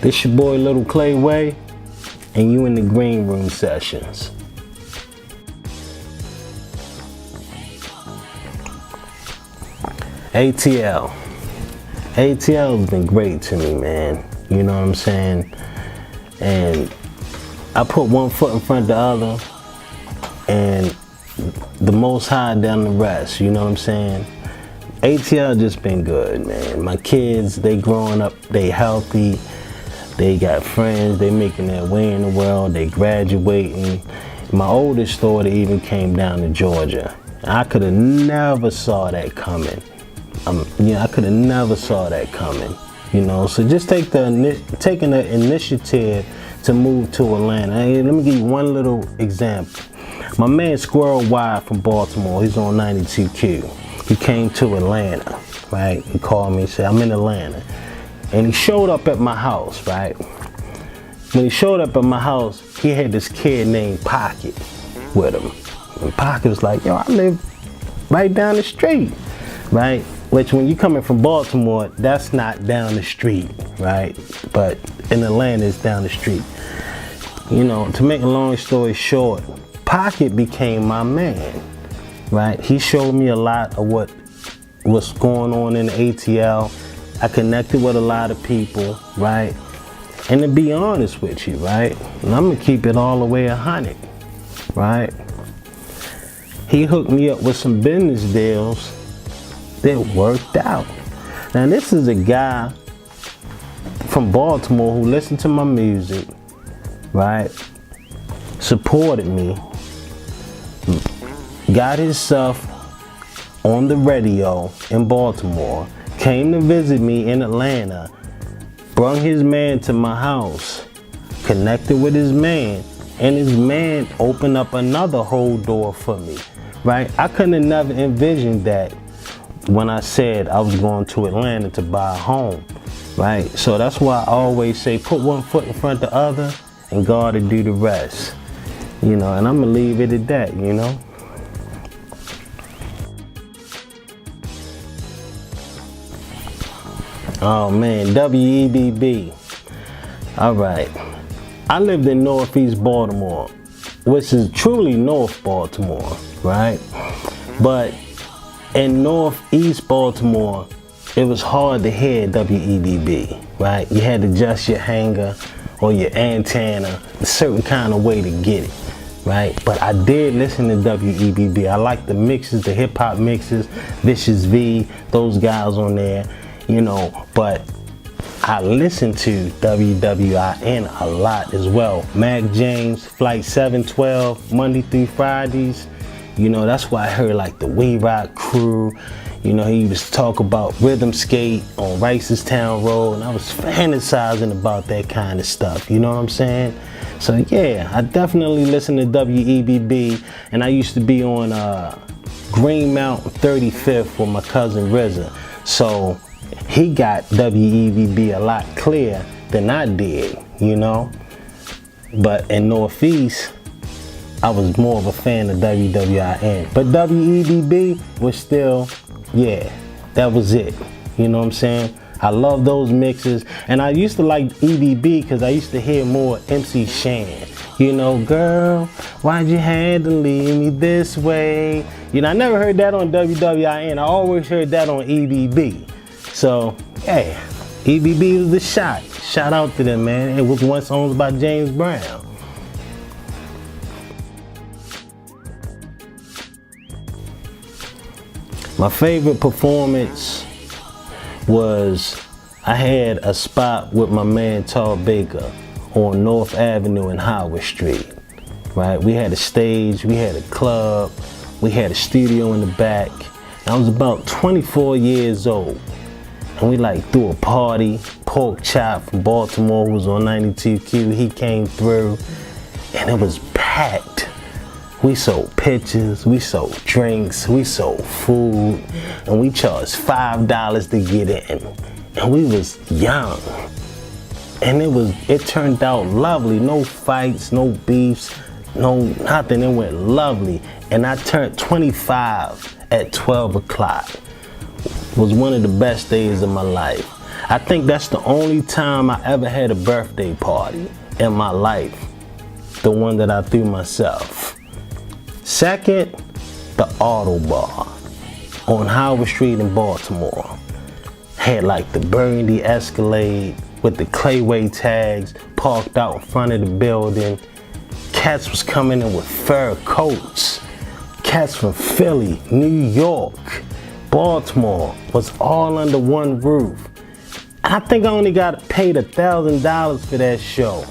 This your boy Little Clayway, and you in the Green Room Sessions. ATL has been great to me, man. You know what I'm saying? And I put one foot in front of the other, and the Most High done the rest. You know what I'm saying? ATL just been good, man. My kids, they growing up, they healthy, they got friends, they making their way in the world, they graduating. My oldest daughter even came down to Georgia. I could have never saw that coming. I could have never saw that coming. You know, so just taking the initiative to move to Atlanta. Hey, let me give you one little example. My man Squirrel Wide from Baltimore, he's on 92Q. He came to Atlanta, right? He called me and said, I'm in Atlanta. And he showed up at my house, right? When he showed up at my house, he had this kid named Pocket with him. And Pocket was like, yo, I live right down the street, right? Which when you coming from Baltimore, that's not down the street, right? But in Atlanta, it's down the street. You know, to make a long story short, Pocket became my man, right? He showed me a lot of what's going on in the ATL. I connected with a lot of people, right? And to be honest with you, right? And I'm gonna keep it all the way 100, right? He hooked me up with some business deals that worked out. Now this is a guy from Baltimore who listened to my music, right? Supported me, got himself on the radio in Baltimore, came to visit me in Atlanta, brung his man to my house, connected with his man, and his man opened up another whole door for me, right? I couldn't have never envisioned that when I said I was going to Atlanta to buy a home, right? So that's why I always say put one foot in front of the other and God will do the rest, you know, and I'm gonna leave it at that, you know? Oh man, WEBB. All right. I lived in Northeast Baltimore, which is truly North Baltimore, right? But in Northeast Baltimore, it was hard to hear WEBB, right? You had to adjust your hanger or your antenna a certain kind of way to get it, right? But I did listen to WEBB. I like the mixes, the hip hop mixes, Vicious V, those guys on there, you know, but I listened to WWIN a lot as well. Mac James, Flight 712, Monday through Fridays. You know, that's why I heard like the We Rock crew. You know, he was talk about rhythm skate on Ricestown Road, and I was fantasizing about that kind of stuff. You know what I'm saying? So yeah, I definitely listen to WEBB, and I used to be on Green Mountain 35th with my cousin RZA. So he got WEBB a lot clearer than I did, you know? But in Northeast, I was more of a fan of WWIN. But WEBB was still, yeah, that was it. You know what I'm saying? I love those mixes. And I used to like EBB because I used to hear more MC Shan. You know, girl, why'd you have to leave me this way? You know, I never heard that on WWIN. I always heard that on EBB. So, hey, EBB was the shot. Shout out to them, man. It was once owned by James Brown. My favorite performance was I had a spot with my man Todd Baker on North Avenue and Howard Street, right? We had a stage, we had a club, we had a studio in the back. I was about 24 years old. And we like threw a party. Pork Chop from Baltimore who was on 92Q, he came through and it was packed. We sold pictures, we sold drinks, we sold food, and we charged $5 to get in. And we was young. And it turned out lovely. No fights, no beefs, no nothing. It went lovely. And I turned 25 at 12 o'clock. It was one of the best days of my life. I think that's the only time I ever had a birthday party in my life. The one that I threw myself. Second, the Auto Bar on Howard Street in Baltimore. Had like the burgundy Escalade with the Clayway tags parked out in front of the building. Cats was coming in with fur coats. Cats from Philly, New York, Baltimore was all under one roof. I think I only got paid $1,000 for that show.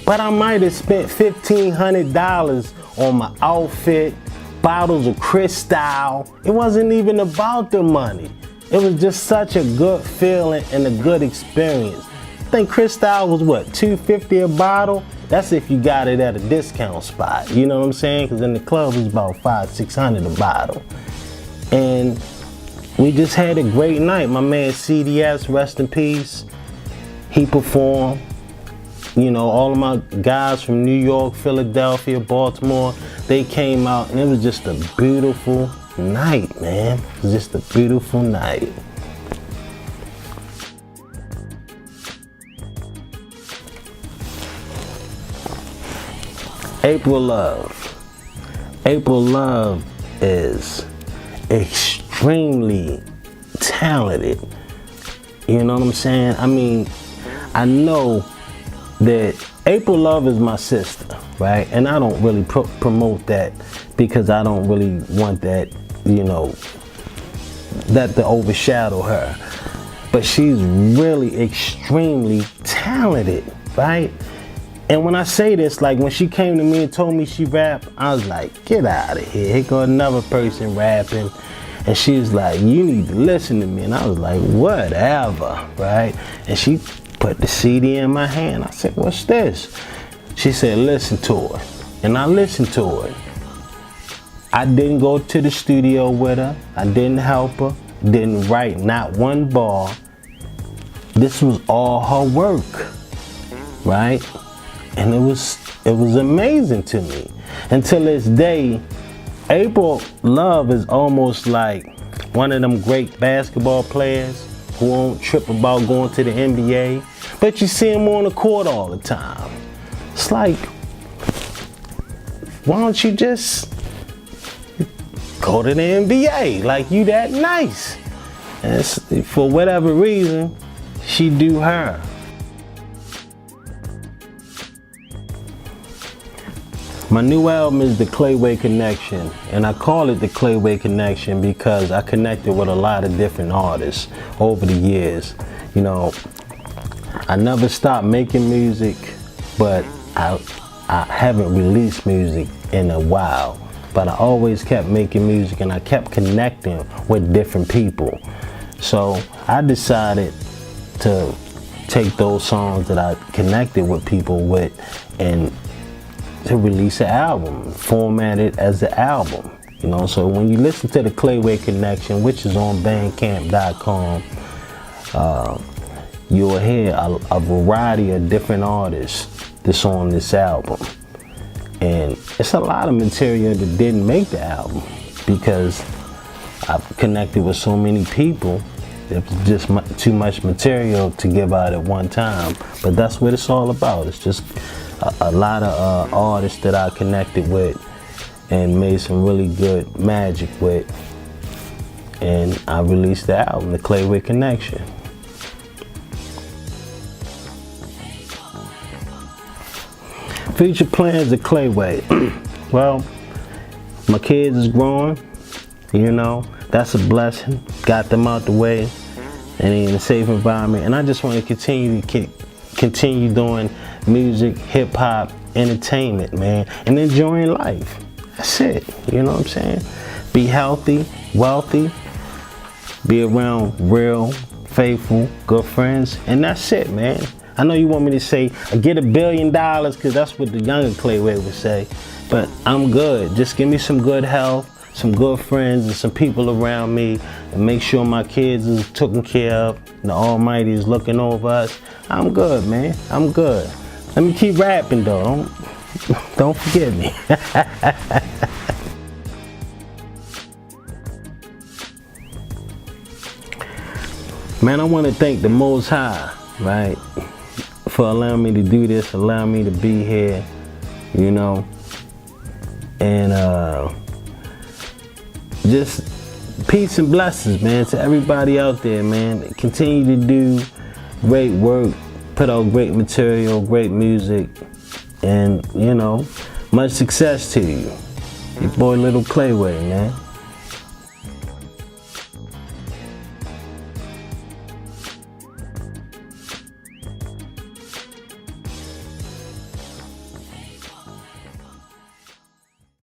But I might have spent $1,500 on my outfit, bottles of Cristal. It wasn't even about the money. It was just such a good feeling and a good experience. I think Cristal was what, $2.50 a bottle? That's if you got it at a discount spot. You know what I'm saying? Because in the club it was about $500-600 a bottle. And we just had a great night. My man CDS, rest in peace, he performed. You know, all of my guys from New York, Philadelphia, Baltimore, they came out and it was just a beautiful night, man. It was just a beautiful night. April Love. April Love is extremely talented. You know what I'm saying? I mean, I know that April Love is my sister, right? And I don't really promote that because I don't really want that, you know, that to overshadow her. But she's really extremely talented, right? And when I say this, like when she came to me and told me she rapped, I was like, get out of here. Here go another person rapping. And she was like, you need to listen to me. And I was like, whatever, right? And she put the CD in my hand. I said, what's this? She said, listen to it. And I listened to it. I didn't go to the studio with her. I didn't help her. Didn't write not one bar. This was all her work, right? And it was amazing to me. Until this day, April Love is almost like one of them great basketball players who won't trip about going to the NBA, but you see him on the court all the time. It's like, why don't you just go to the NBA? Like, you that nice. And for whatever reason, she do her. My new album is The Clayway Connection, and I call it The Clayway Connection because I connected with a lot of different artists over the years. You know, I never stopped making music, but I haven't released music in a while. But I always kept making music and I kept connecting with different people. So I decided to take those songs that I connected with people with and to release an album, format it as an album. You know, so when you listen to The Clayway Connection, which is on bandcamp.com, you'll hear a variety of different artists that's on this album. And it's a lot of material that didn't make the album because I've connected with so many people. It was just too much material to give out at one time. But that's what it's all about. It's just a lot of artists that I connected with and made some really good magic with. And I released the album, The Clayway Connection. Future plans of Clayway. Well, my kids is growing, you know, that's a blessing. Got them out the way and in a safe environment. And I just want to continue doing music, hip hop, entertainment, man, and enjoying life. That's it, you know what I'm saying? Be healthy, wealthy, be around real, faithful, good friends, and that's it, man. I know you want me to say, get $1 billion, because that's what the younger Clayway would say, but I'm good. Just give me some good health, some good friends, and some people around me, and make sure my kids is taken care of, and the Almighty is looking over us. I'm good, man. I'm good. Let me keep rapping, though. Don't forget me. Man, I want to thank the Most High, right, for allowing me to do this, allowing me to be here, you know, and just peace and blessings, man, to everybody out there, man. Continue to do great work, put out great material, great music, and, you know, much success to you. Your boy Little Clayway, man.